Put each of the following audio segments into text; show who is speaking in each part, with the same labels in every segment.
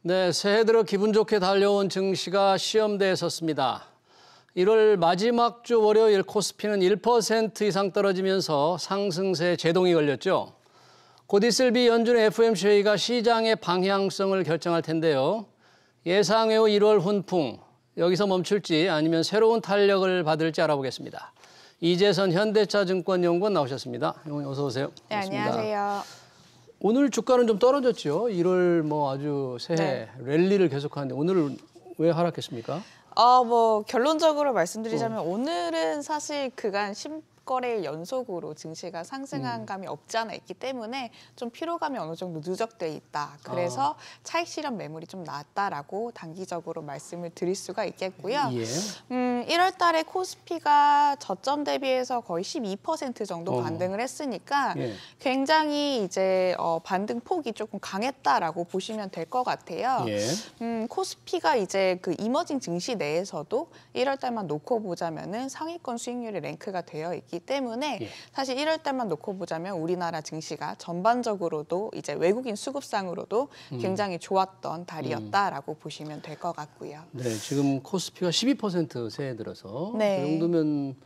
Speaker 1: 네, 새해 들어 기분 좋게 달려온 증시가 시험대에 섰습니다. 1월 마지막 주 월요일 코스피는 1% 이상 떨어지면서 상승세에 제동이 걸렸죠. 곧 있을 미 연준의 FOMC 회의가 시장의 방향성을 결정할 텐데요. 예상외의 1월 훈풍, 여기서 멈출지 아니면 새로운 탄력을 받을지 알아보겠습니다. 이재선 현대차증권연구원 나오셨습니다. 어서 오세요.
Speaker 2: 네, 안녕하세요.
Speaker 1: 오늘 주가는 좀 떨어졌죠. 1월 아주 새해 랠리를 계속하는데 오늘 왜 하락했습니까?
Speaker 2: 결론적으로 말씀드리자면 오늘은 사실 그간 10거래일 연속으로 증시가 상승한 감이 없지 않아 있기 때문에 좀 피로감이 어느 정도 누적돼 있다. 그래서 차익 실현 매물이 좀 나왔다라고 단기적으로 말씀을 드릴 수가 있겠고요.
Speaker 1: 예.
Speaker 2: 1월 달에 코스피가 저점 대비해서 거의 12% 정도 반등을 했으니까 굉장히 이제 반등 폭이 조금 강했다라고 보시면 될 것 같아요. 코스피가 이제 그 이머징 증시 내에서도 1월 달만 놓고 보자면은 상위권 수익률이 랭크가 되어 있기 때문에 사실 1월 달만 놓고 보자면 우리나라 증시가 전반적으로도 이제 외국인 수급상으로도 굉장히 좋았던 달이었다라고 보시면 될 것 같고요.
Speaker 1: 네, 지금 코스피가 12% 새해 들어서
Speaker 2: 네.
Speaker 1: 그 정도면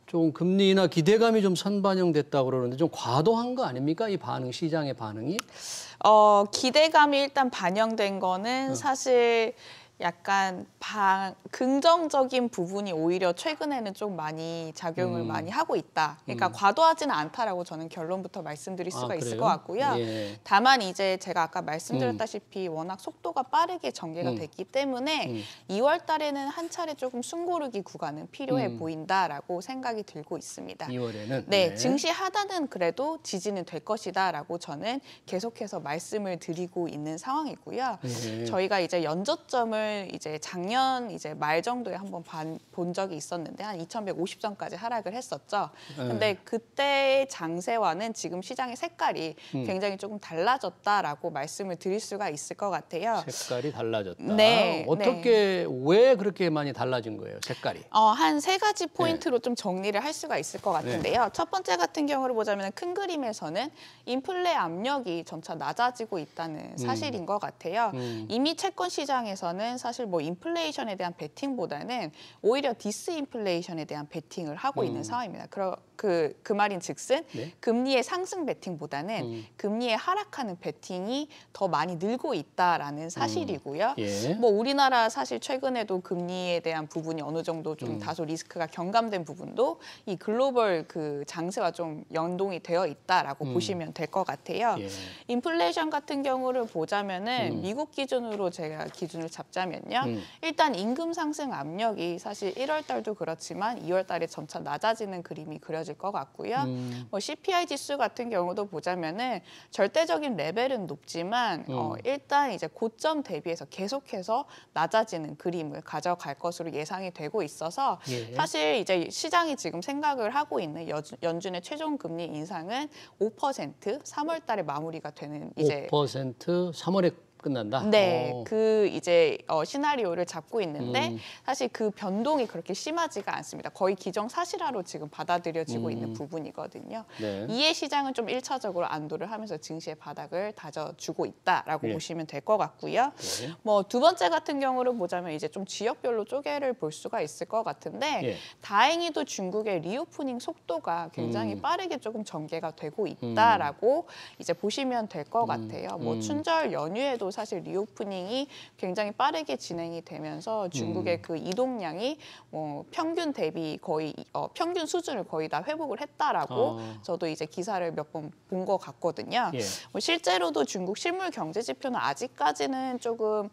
Speaker 1: 좀 금리나 기대감이 좀 선반영됐다고 그러는데 좀 과도한 거 아닙니까? 이 반응, 시장의 반응이?
Speaker 2: 기대감이 일단 반영된 거는 사실 약간 긍정적인 부분이 오히려 최근에는 좀 많이 작용을 많이 하고 있다. 그러니까 과도하지는 않다라고 저는 결론부터 말씀드릴 수가 있을 것 같고요.
Speaker 1: 예.
Speaker 2: 다만 이제 제가 아까 말씀드렸다시피 워낙 속도가 빠르게 전개가 됐기 때문에 2월 달에는 한 차례 조금 숨고르기 구간은 필요해 보인다라고 생각이 들고 있습니다.
Speaker 1: 2월에는?
Speaker 2: 네, 증시 하단은 그래도 지지는 될 것이다라고 저는 계속해서 말씀을 드리고 있는 상황이고요. 저희가 이제 연저점을 이제 작년 이제 말 정도에 한번 본 적이 있었는데 한 2,150선까지 하락을 했었죠. 근데 그때의 장세와는 지금 시장의 색깔이 굉장히 조금 달라졌다라고 말씀을 드릴 수가 있을 것 같아요.
Speaker 1: 색깔이 달라졌다.
Speaker 2: 네.
Speaker 1: 어떻게 왜 그렇게 많이 달라진 거예요, 색깔이?
Speaker 2: 한 세 가지 포인트로 좀 정리를 할 수가 있을 것 같은데요. 첫 번째 같은 경우를 보자면 큰 그림에서는 인플레 압력이 점차 낮아지고 있다는 사실인 것 같아요. 이미 채권 시장에서는 사실 뭐 인플레이션에 대한 베팅보다는 오히려 디스인플레이션에 대한 베팅을 하고 있는 상황입니다. 그 말인즉슨 금리의 상승 베팅보다는 금리의 하락하는 베팅이 더 많이 늘고 있다라는 사실이고요. 뭐 우리나라 사실 최근에도 금리에 대한 부분이 어느 정도 좀 다소 리스크가 경감된 부분도 이 글로벌 그 장세와 좀 연동이 되어 있다라고 보시면 될 것 같아요. 인플레이션 같은 경우를 보자면은 미국 기준으로 제가 기준을 잡자면요. 일단 임금 상승 압력이 사실 1월 달도 그렇지만 2월 달에 점차 낮아지는 그림이 그려질 것 같고요. 뭐 CPI 지수 같은 경우도 보자면은 절대적인 레벨은 높지만 일단 이제 고점 대비해서 계속해서 낮아지는 그림을 가져갈 것으로 예상이 되고 있어서 사실 이제 시장이 지금 생각을 하고 있는 연준의 최종 금리 인상은 5% 3월 달에 마무리가 되는 이제
Speaker 1: 5% 3월에 끝난다?
Speaker 2: 네, 그 이제 시나리오를 잡고 있는데 사실 그 변동이 그렇게 심하지가 않습니다. 거의 기정사실화로 지금 받아들여지고 있는 부분이거든요. 이에 시장은 좀 1차적으로 안도를 하면서 증시의 바닥을 다져주고 있다라고 보시면 될 것 같고요. 뭐 두 번째 같은 경우를 보자면 이제 좀 지역별로 쪼개를 볼 수가 있을 것 같은데 다행히도 중국의 리오프닝 속도가 굉장히 빠르게 조금 전개가 되고 있다라고 이제 보시면 될 것 같아요. 뭐 춘절 연휴에도 사실 리오프닝이 굉장히 빠르게 진행이 되면서 중국의 그 이동량이 뭐 평균 대비 거의 평균 수준을 거의 다 회복을 했다라고 저도 이제 기사를 몇 번 본 것 같거든요. 뭐 실제로도 중국 실물 경제 지표는 아직까지는 조금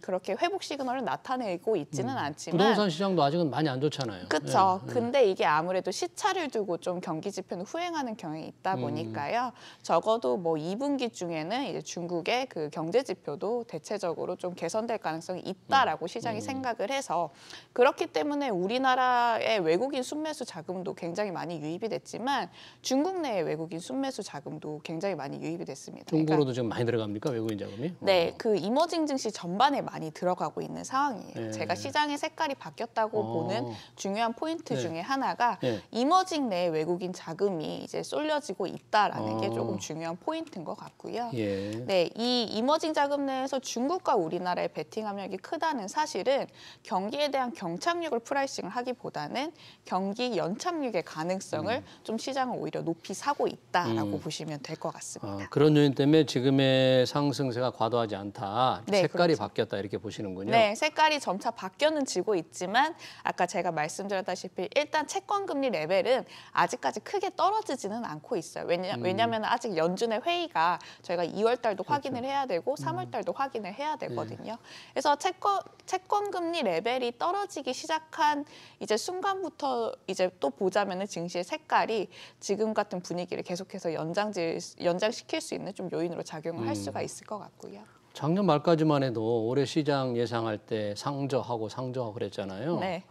Speaker 2: 그렇게 회복 시그널을 나타내고 있지는 않지만
Speaker 1: 부동산 시장도 아직은 많이 안 좋잖아요.
Speaker 2: 그렇죠. 근데 이게 아무래도 시차를 두고 좀 경기 지표는 후행하는 경향이 있다 보니까요. 적어도 뭐 2분기 중에는 이제 중국의 그 경제 지표도 대체적으로 좀 개선될 가능성이 있다라고 시장이 생각을 해서 그렇기 때문에 우리나라의 외국인 순매수 자금도 굉장히 많이 유입이 됐지만 중국 내의 외국인 순매수 자금도 굉장히 많이 유입이 됐습니다.
Speaker 1: 중국으로도 지금 많이 들어갑니까? 외국인 자금이?
Speaker 2: 네, 그 이머징 증시 전 전반에 많이 들어가고 있는 상황이에요. 제가 시장의 색깔이 바뀌었다고 보는 중요한 포인트 중에 하나가 이머징 내 외국인 자금이 이제 쏠려지고 있다라는 게 조금 중요한 포인트인 것 같고요. 네, 이 이머징 자금 내에서 중국과 우리나라의 베팅 압력이 크다는 사실은 경기에 대한 경착륙을 프라이싱을 하기보다는 경기 연착륙의 가능성을 좀 시장을 오히려 높이 사고 있다라고 보시면 될 것 같습니다.
Speaker 1: 그런 요인 때문에 지금의 상승세가 과도하지 않다.
Speaker 2: 네,
Speaker 1: 색깔이
Speaker 2: 그렇죠.
Speaker 1: 바뀌었다 이렇게 보시는군요.
Speaker 2: 네, 색깔이 점차 바뀌어는 지고 있지만 아까 제가 말씀드렸다시피 일단 채권 금리 레벨은 아직까지 크게 떨어지지는 않고 있어요. 왜냐하면 아직 연준의 회의가 저희가 2월 달도 확인을 해야 되고 3월 달도 확인을 해야 되거든요. 그래서 채권 금리 레벨이 떨어지기 시작한 이제 순간부터 이제 또 보자면은 증시의 색깔이 지금 같은 분위기를 계속해서 연장시킬 수 있는 좀 요인으로 작용을 할 수가 있을 것 같고요.
Speaker 1: 작년 말까지만 해도 올해 시장 예상할 때 상저하고 그랬잖아요.
Speaker 2: 네.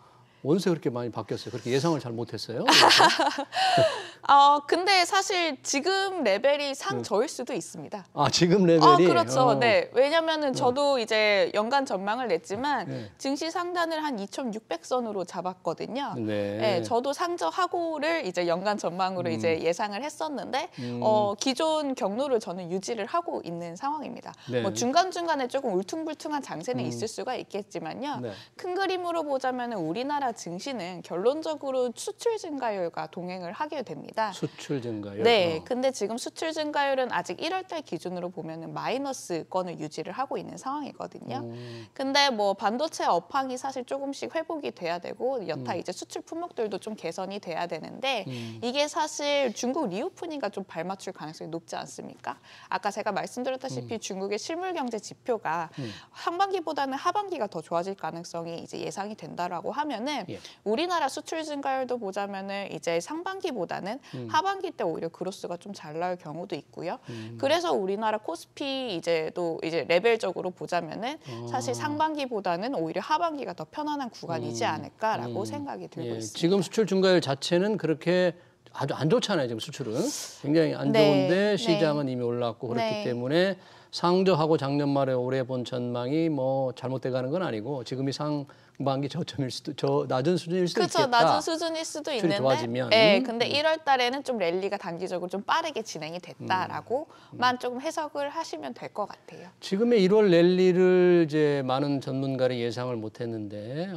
Speaker 1: 원세 그렇게 많이 바뀌었어요. 그렇게 예상을 잘 못했어요.
Speaker 2: 근데 사실 지금 레벨이 상저일 수도 있습니다.
Speaker 1: 지금 레벨이?
Speaker 2: 그렇죠. 네. 왜냐면은 저도 이제 연간 전망을 냈지만 증시 상단을 한 2,600선으로 잡았거든요. 네. 저도 상저하고를 이제 연간 전망으로 이제 예상을 했었는데 기존 경로를 저는 유지를 하고 있는 상황입니다. 뭐 중간중간에 조금 울퉁불퉁한 장세는 있을 수가 있겠지만요. 큰 그림으로 보자면은 우리나라 증시는 결론적으로 수출 증가율과 동행을 하게 됩니다.
Speaker 1: 수출 증가율?
Speaker 2: 네. 근데 지금 수출 증가율은 아직 1월 달 기준으로 보면은 마이너스권을 유지를 하고 있는 상황이거든요. 근데 뭐 반도체 업황이 사실 조금씩 회복이 돼야 되고 여타 이제 수출 품목들도 좀 개선이 돼야 되는데 이게 사실 중국 리오프닝과 좀 발맞출 가능성이 높지 않습니까? 아까 제가 말씀드렸다시피 중국의 실물 경제 지표가 상반기보다는 하반기가 더 좋아질 가능성이 이제 예상이 된다라고 하면은 우리나라 수출 증가율도 보자면은 이제 상반기보다는 하반기 때 오히려 그로스가 좀 잘 나올 경우도 있고요. 그래서 우리나라 코스피 이제 레벨적으로 보자면은 사실 상반기보다는 오히려 하반기가 더 편안한 구간이지 않을까라고 생각이 들고 있습니다.
Speaker 1: 지금 수출 증가율 자체는 그렇게 아주 안 좋잖아요. 지금 수출은 굉장히 안 좋은데 시장은 이미 올랐고 그렇기 때문에 상저하고 작년 말에 올해 본 전망이 뭐 잘못돼 가는 건 아니고 지금이 상반기 저점일 수도 낮은 수준일 수도 있겠다.
Speaker 2: 그렇죠. 낮은 수준일 수도 있는데.
Speaker 1: 좋아지면.
Speaker 2: 근데 1월 달에는 좀 랠리가 단기적으로 좀 빠르게 진행이 됐다라고만 조금 해석을 하시면 될 것 같아요.
Speaker 1: 지금의 1월 랠리를 이제 많은 전문가들이 예상을 못 했는데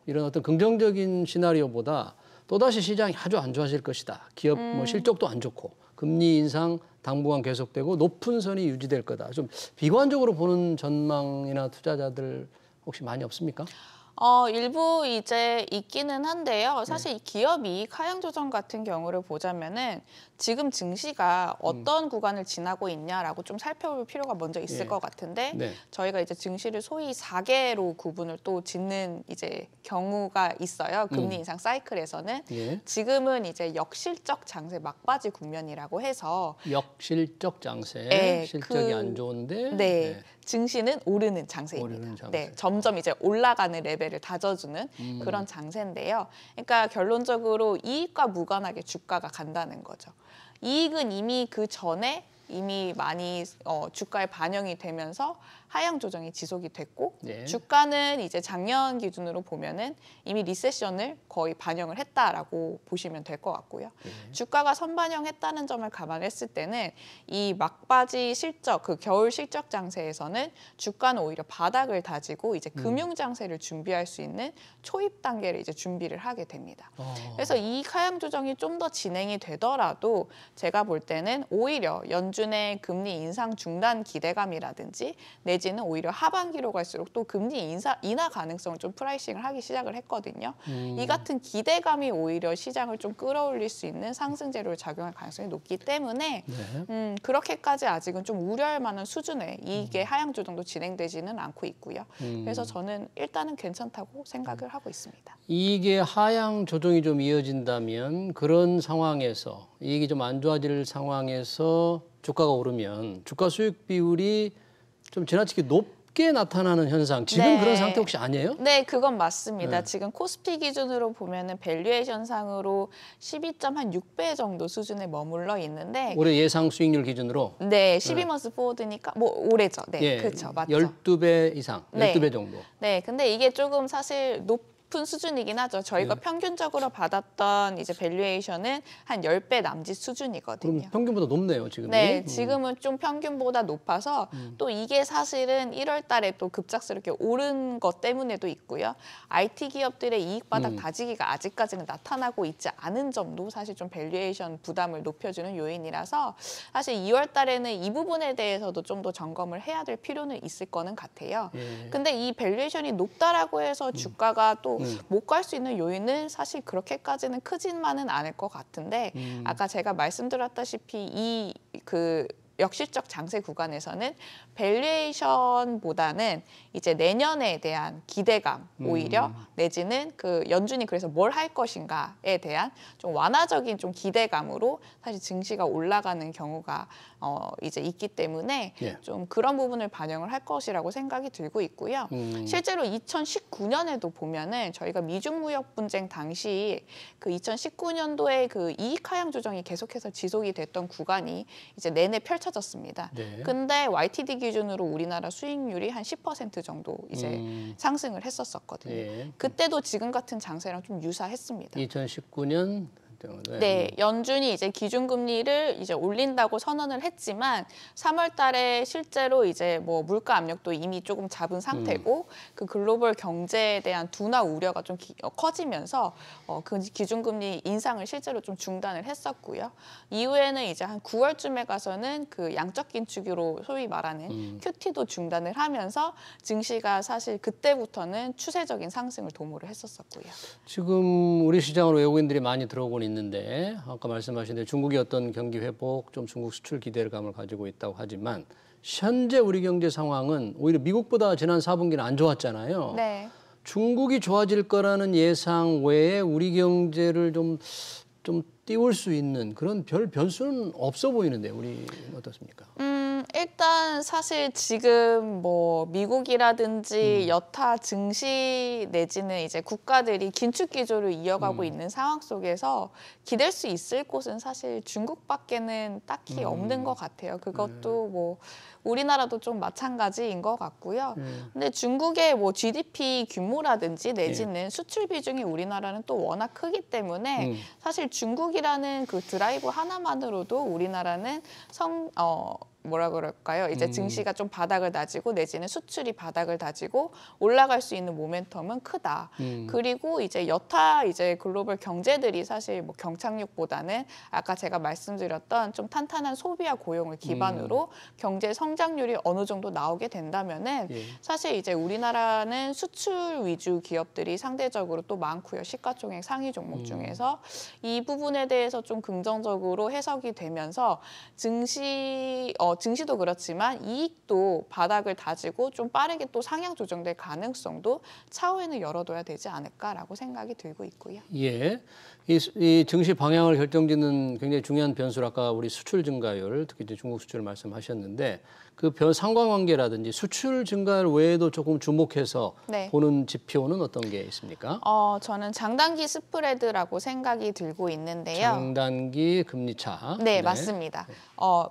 Speaker 1: 이런 어떤 긍정적인 시나리오보다 또다시 시장이 아주 안 좋아질 것이다. 기업 뭐 실적도 안 좋고 금리 인상 당분간 계속되고 높은 선이 유지될 거다. 좀 비관적으로 보는 전망이나 투자자들 혹시 많이 없습니까?
Speaker 2: 일부 이제 있기는 한데요. 사실 이 기업 이익 하향 조정 같은 경우를 보자면은 지금 증시가 어떤 구간을 지나고 있냐라고 좀 살펴볼 필요가 먼저 있을 것 같은데 저희가 이제 증시를 소위 4개로 구분을 또 짓는 이제 경우가 있어요. 금리 인상 사이클에서는 지금은 이제 역실적 장세 막바지 국면이라고 해서
Speaker 1: 역실적 장세, 실적이 안 좋은데
Speaker 2: 증시는 오르는 장세입니다. 점점 이제 올라가는 레벨을 다져주는 그런 장세인데요. 그러니까 결론적으로 이익과 무관하게 주가가 간다는 거죠. 이익은 이미 그 전에 이미 많이 주가에 반영이 되면서 하향 조정이 지속이 됐고 주가는 이제 작년 기준으로 보면은 이미 리세션을 거의 반영을 했다라고 보시면 될 것 같고요. 주가가 선반영했다는 점을 감안했을 때는 이 막바지 실적, 그 겨울 실적 장세에서는 주가는 오히려 바닥을 다지고 이제 금융 장세를 준비할 수 있는 초입 단계를 이제 준비를 하게 됩니다. 그래서 이 하향 조정이 좀 더 진행이 되더라도 제가 볼 때는 오히려 연준의 금리 인상 중단 기대감이라든지 내지는 오히려 하반기로 갈수록 또 금리 인하 가능성을 좀 프라이싱을 하기 시작을 했거든요. 이 같은 기대감이 오히려 시장을 좀 끌어올릴 수 있는 상승 재료로 작용할 가능성이 높기 때문에 그렇게까지 아직은 좀 우려할 만한 수준의 이익의 하향 조정도 진행되지는 않고 있고요. 그래서 저는 일단은 괜찮다고 생각을 하고 있습니다.
Speaker 1: 이익의 하향 조정이 좀 이어진다면 그런 상황에서 이익이 좀 안 좋아질 상황에서 주가가 오르면 주가 수익 비율이 좀 지나치게 높게 나타나는 현상. 지금
Speaker 2: 네.
Speaker 1: 그런 상태 혹시 아니에요?
Speaker 2: 네, 그건 맞습니다.
Speaker 1: 네.
Speaker 2: 지금 코스피 기준으로 보면은 밸류에이션상으로 12.6배 정도 수준에 머물러 있는데
Speaker 1: 올해 예상 수익률 기준으로
Speaker 2: 네, 12months forward니까 뭐 올해죠. 네,
Speaker 1: 예,
Speaker 2: 그렇죠. 맞죠.
Speaker 1: 12배 이상,
Speaker 2: 네.
Speaker 1: 12배 정도.
Speaker 2: 네, 근데 이게 조금 사실 높은 수준이긴 하죠. 저희가
Speaker 1: 네.
Speaker 2: 평균적으로 받았던 이제 밸류에이션은 한 10배 남짓 수준이거든요.
Speaker 1: 그럼 평균보다 높네요, 지금이.
Speaker 2: 네, 지금은 좀 평균보다 높아서 또 이게 사실은 1월 달에 또 급작스럽게 오른 것 때문에도 있고요. IT 기업들의 이익 바닥 다지기가 아직까지는 나타나고 있지 않은 점도 사실 좀 밸류에이션 부담을 높여주는 요인이라서 사실 2월 달에는 이 부분에 대해서도 좀 더 점검을 해야 될 필요는 있을 거는 같아요.
Speaker 1: 예.
Speaker 2: 근데 이 밸류에이션이 높다라고 해서 주가가 또 못 갈 수 있는 요인은 사실 그렇게까지는 크지만은 않을 것 같은데 아까 제가 말씀드렸다시피 이 그 역실적 장세 구간에서는 밸류에이션보다는 이제 내년에 대한 기대감 오히려 내지는 그 연준이 그래서 뭘 할 것인가에 대한 좀 완화적인 좀 기대감으로 사실 증시가 올라가는 경우가 이제 있기 때문에
Speaker 1: 예.
Speaker 2: 좀 그런 부분을 반영을 할 것이라고 생각이 들고 있고요. 실제로 2019년에도 보면은 저희가 미중 무역 분쟁 당시 그 2019년도에 그 이익 하향 조정이 계속해서 지속이 됐던 구간이 이제 내내 펼쳐졌습니다.
Speaker 1: 네.
Speaker 2: 근데 YTD 기준으로 우리나라 수익률이 한 10% 정도 이제 상승을 했었었거든요.
Speaker 1: 예.
Speaker 2: 그때도 지금 같은 장세랑 좀 유사했습니다.
Speaker 1: 2019년
Speaker 2: 네, 연준이 이제 기준금리를 이제 올린다고 선언을 했지만 3월 달에 실제로 이제 뭐 물가 압력도 이미 조금 잡은 상태고 그 글로벌 경제에 대한 둔화 우려가 좀 커지면서 그 기준금리 인상을 실제로 좀 중단을 했었고요. 이후에는 이제 한 9월쯤에 가서는 그 양적 긴축으로 소위 말하는 QT도 중단을 하면서 증시가 사실 그때부터는 추세적인 상승을 도모를 했었었고요.
Speaker 1: 지금 우리 시장으로 외국인들이 많이 들어오고 있는데 아까 말씀하신 대로 중국의 어떤 경기 회복, 좀 중국 수출 기대감을 가지고 있다고 하지만 현재 우리 경제 상황은 오히려 미국보다 지난 4분기는 안 좋았잖아요.
Speaker 2: 네.
Speaker 1: 중국이 좋아질 거라는 예상 외에 우리 경제를 좀 띄울 수 있는 그런 별 변수는 없어 보이는데 우리 어떻습니까?
Speaker 2: 일단 사실 지금 뭐 미국이라든지 여타 증시 내지는 이제 국가들이 긴축 기조를 이어가고 있는 상황 속에서 기댈 수 있을 곳은 사실 중국밖에는 딱히 없는 것 같아요. 그것도 뭐 우리나라도 좀 마찬가지인 것 같고요. 근데 중국의 뭐 GDP 규모라든지 내지는 수출 비중이 우리나라는 또 워낙 크기 때문에 사실 중국이라는 그 드라이브 하나만으로도 우리나라는 뭐라 그럴까요? 이제 증시가 좀 바닥을 다지고 내지는 수출이 바닥을 다지고 올라갈 수 있는 모멘텀은 크다. 그리고 이제 여타 이제 글로벌 경제들이 사실 뭐 경착륙보다는 아까 제가 말씀드렸던 좀 탄탄한 소비와 고용을 기반으로 경제 성장률이 어느 정도 나오게 된다면은 사실 이제 우리나라는 수출 위주 기업들이 상대적으로 또 많고요. 시가총액 상위 종목 중에서 이 부분에 대해서 좀 긍정적으로 해석이 되면서 증시도 그렇지만 이익도 바닥을 다지고 좀 빠르게 또 상향 조정될 가능성도 차후에는 열어둬야 되지 않을까라고 생각이 들고 있고요.
Speaker 1: 예, 이 증시 방향을 결정짓는 굉장히 중요한 변수로 아까 우리 수출 증가율, 특히 이제 중국 수출을 말씀하셨는데 그 상관관계라든지 수출 증가율 외에도 조금 주목해서
Speaker 2: 네.
Speaker 1: 보는 지표는 어떤 게 있습니까?
Speaker 2: 저는 장단기 스프레드라고 생각이 들고 있는데요.
Speaker 1: 장단기 금리차.
Speaker 2: 네, 맞습니다.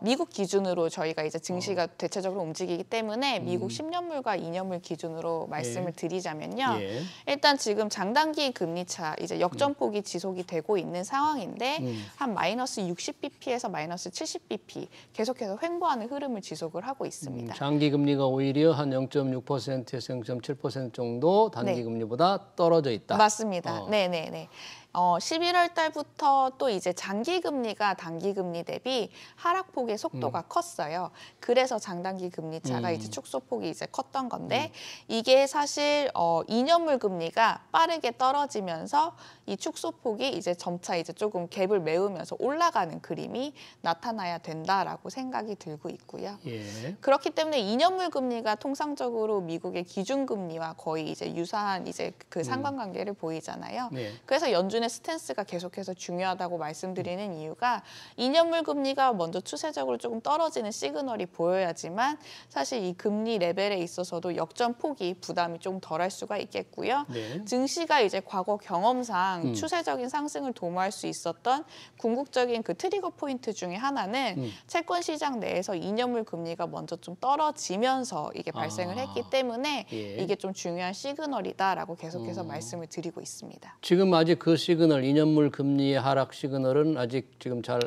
Speaker 2: 미국 기준으로 저희가 이제 증시가 대체적으로 움직이기 때문에 미국 10년물과 2년물 기준으로 말씀을 드리자면요.
Speaker 1: 예.
Speaker 2: 일단 지금 장단기 금리차 이제 역전폭이 지속이 되고 있는 상황인데 한 마이너스 60bp에서 마이너스 70bp 계속해서 횡보하는 흐름을 지속을 하고 있습니다.
Speaker 1: 장기 금리가 오히려 한 0.6%에서 0.7% 정도 단기
Speaker 2: 네.
Speaker 1: 금리보다 떨어져 있다.
Speaker 2: 맞습니다. 네네네. 11월 달부터 또 이제 장기 금리가 단기 금리 대비 하락폭의 속도가 컸어요. 그래서 장단기 금리 차가 이제 축소폭이 이제 컸던 건데 이게 사실 2년물 금리가 빠르게 떨어지면서 이 축소폭이 이제 점차 이제 조금 갭을 메우면서 올라가는 그림이 나타나야 된다라고 생각이 들고 있고요.
Speaker 1: 예.
Speaker 2: 그렇기 때문에 2년물 금리가 통상적으로 미국의 기준 금리와 거의 이제 유사한 이제 그 상관관계를 보이잖아요.
Speaker 1: 네.
Speaker 2: 그래서 연준의 연준의 스탠스가 계속해서 중요하다고 말씀드리는 이유가 2년물 금리가 먼저 추세적으로 조금 떨어지는 시그널이 보여야지만 사실 이 금리 레벨에 있어서도 역전폭이 부담이 좀 덜할 수가 있겠고요.
Speaker 1: 네.
Speaker 2: 증시가 이제 과거 경험상 추세적인 상승을 도모할 수 있었던 궁극적인 그 트리거 포인트 중에 하나는 채권 시장 내에서 2년물 금리가 먼저 좀 떨어지면서 이게 발생을 했기 때문에
Speaker 1: 예.
Speaker 2: 이게 좀 중요한 시그널이다라고 계속해서 말씀을 드리고 있습니다.
Speaker 1: 지금 아직 그 시그널, 2년물 금리의 하락 시그널은 아직 지금 잘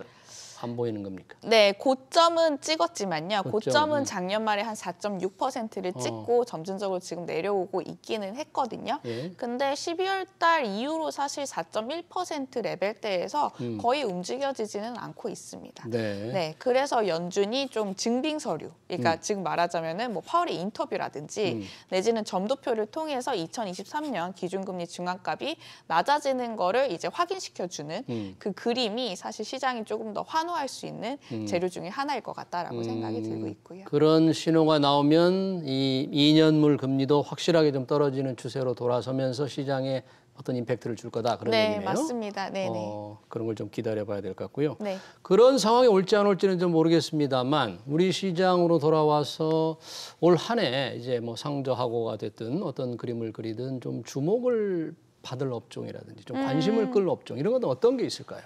Speaker 1: 안 보이는 겁니까?
Speaker 2: 네, 고점은 찍었지만요. 고점은 작년 말에 한 4.6%를 찍고 점진적으로 지금 내려오고 있기는 했거든요.
Speaker 1: 예.
Speaker 2: 근데 12월 달 이후로 사실 4.1% 레벨대에서 거의 움직여지지는 않고 있습니다.
Speaker 1: 네.
Speaker 2: 네, 그래서 연준이 좀 증빙 서류, 그러니까 지금 말하자면은 뭐 파월의 인터뷰라든지 내지는 점도표를 통해서 2023년 기준금리 중앙값이 낮아지는 거를 이제 확인시켜주는 그 그림이 사실 시장이 조금 더 환호할 수 있는 재료 중에 하나일 것 같다라고 생각이 들고 있고요.
Speaker 1: 그런 신호가 나오면 이 2년물 금리도 확실하게 좀 떨어지는 추세로 돌아서면서 시장에 어떤 임팩트를 줄 거다 그런
Speaker 2: 네,
Speaker 1: 얘기네요.
Speaker 2: 맞습니다. 네네.
Speaker 1: 그런 걸 좀 기다려봐야 될 것 같고요.
Speaker 2: 네.
Speaker 1: 그런 상황이 올지 안 올지는 좀 모르겠습니다만 우리 시장으로 돌아와서 올 한 해 이제 뭐 상저하고가 됐든 어떤 그림을 그리든 좀 주목을 받을 업종이라든지 좀 관심을 끌 업종 이런 건 어떤 게 있을까요?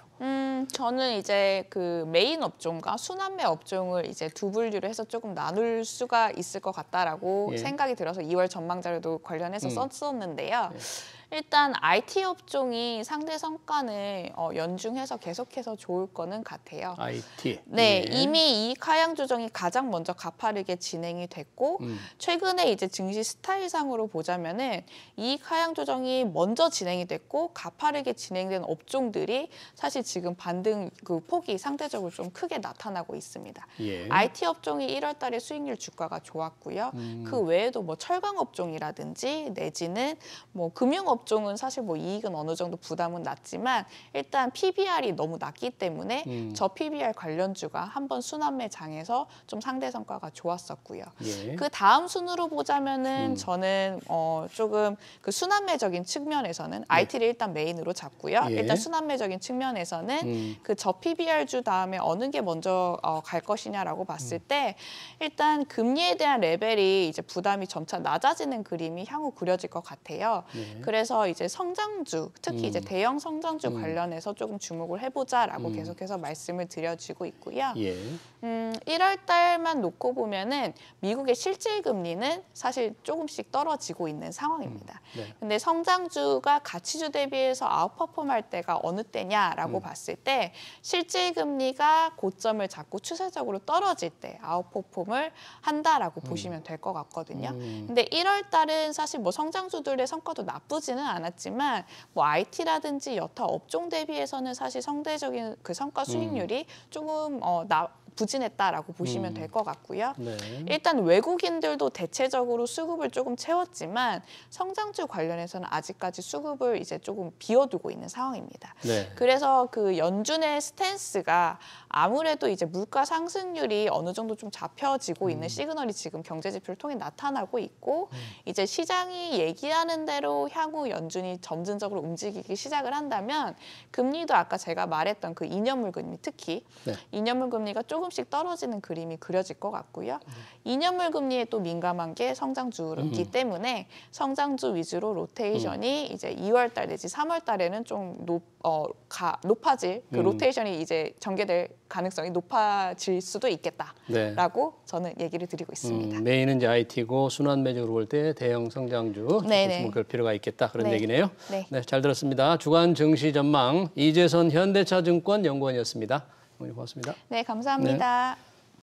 Speaker 2: 저는 이제 그 메인 업종과 순환매 업종을 이제 두 분류로 해서 조금 나눌 수가 있을 것 같다라고
Speaker 1: 예.
Speaker 2: 생각이 들어서 2월 전망 자료도 관련해서 썼었는데요. 일단 IT 업종이 상대 성과는 연중해서 계속해서 좋을 거는 같아요.
Speaker 1: IT.
Speaker 2: 네,
Speaker 1: 예.
Speaker 2: 이미 이익 하향 조정이 가장 먼저 가파르게 진행이 됐고 최근에 이제 증시 스타일상으로 보자면은 이익 하향 조정이 먼저 진행이 됐고 가파르게 진행된 업종들이 사실 지금 반등 그 폭이 상대적으로 좀 크게 나타나고 있습니다.
Speaker 1: 예.
Speaker 2: IT 업종이 1월 달에 수익률 주가가 좋았고요. 그 외에도 뭐 철강 업종이라든지 내지는 뭐 금융 업종은 사실 뭐 이익은 어느 정도 부담은 낮지만 일단 PBR이 너무 낮기 때문에 저 PBR 관련주가 한번 순환매 장에서 좀 상대 성과가 좋았었고요.
Speaker 1: 예.
Speaker 2: 그 다음 순으로 보자면은 저는 조금 그 순환매적인 측면에서는 IT를 일단 메인으로 잡고요.
Speaker 1: 예.
Speaker 2: 일단 순환매적인 측면에서는 그 저 PBR주 다음에 어느 게 먼저 갈 것이냐라고 봤을 때 일단 금리에 대한 레벨이 이제 부담이 점차 낮아지는 그림이 향후 그려질 것 같아요.
Speaker 1: 네.
Speaker 2: 그래서 이제 성장주, 특히 이제 대형 성장주 관련해서 조금 주목을 해보자라고 계속해서 말씀을 드려지고 있고요.
Speaker 1: 예.
Speaker 2: 1월 달만 놓고 보면은 미국의 실질 금리는 사실 조금씩 떨어지고 있는 상황입니다.
Speaker 1: 네.
Speaker 2: 근데 성장주가 가치주 대비해서 아웃퍼폼할 때가 어느 때냐라고 봤을 때 실질 금리가 고점을 잡고 추세적으로 떨어질 때 아웃퍼폼을 한다라고 보시면 될 것 같거든요. 근데 1월 달은 사실 뭐 성장주들의 성과도 나쁘지는 않았지만 뭐 IT라든지 여타 업종 대비해서는 사실 상대적인 그 성과 수익률이 조금 부진했다라고 보시면 될 것 같고요.
Speaker 1: 네.
Speaker 2: 일단 외국인들도 대체적으로 수급을 조금 채웠지만 성장주 관련해서는 아직까지 수급을 이제 조금 비워두고 있는 상황입니다.
Speaker 1: 네.
Speaker 2: 그래서 그 연준의 스탠스가 아무래도 이제 물가 상승률이 어느 정도 좀 잡혀지고 있는 시그널이 지금 경제 지표를 통해 나타나고 있고 이제 시장이 얘기하는 대로 향후 연준이 점진적으로 움직이기 시작을 한다면 금리도 아까 제가 말했던 그 2년물 금리 특히
Speaker 1: 네.
Speaker 2: 2년물 금리가 조금씩 떨어지는 그림이 그려질 것 같고요. 2년물 금리에 또 민감한 게 성장주이기 때문에 성장주 위주로 로테이션이 이제 2월 달 내지 3월 달에는 좀 높아질 그 로테이션이 이제 전개될 가능성이 높아질 수도 있겠다라고 저는 얘기를 드리고 있습니다.
Speaker 1: 메인은 이제 IT고 순환매적으로 볼 때 대형 성장주 주목할 필요가 있겠다 그런 얘기네요.
Speaker 2: 네.
Speaker 1: 네, 잘 들었습니다. 주간 증시 전망 이재선 현대차증권 연구원이었습니다. 고맙습니다.
Speaker 2: 네, 감사합니다.
Speaker 1: 네.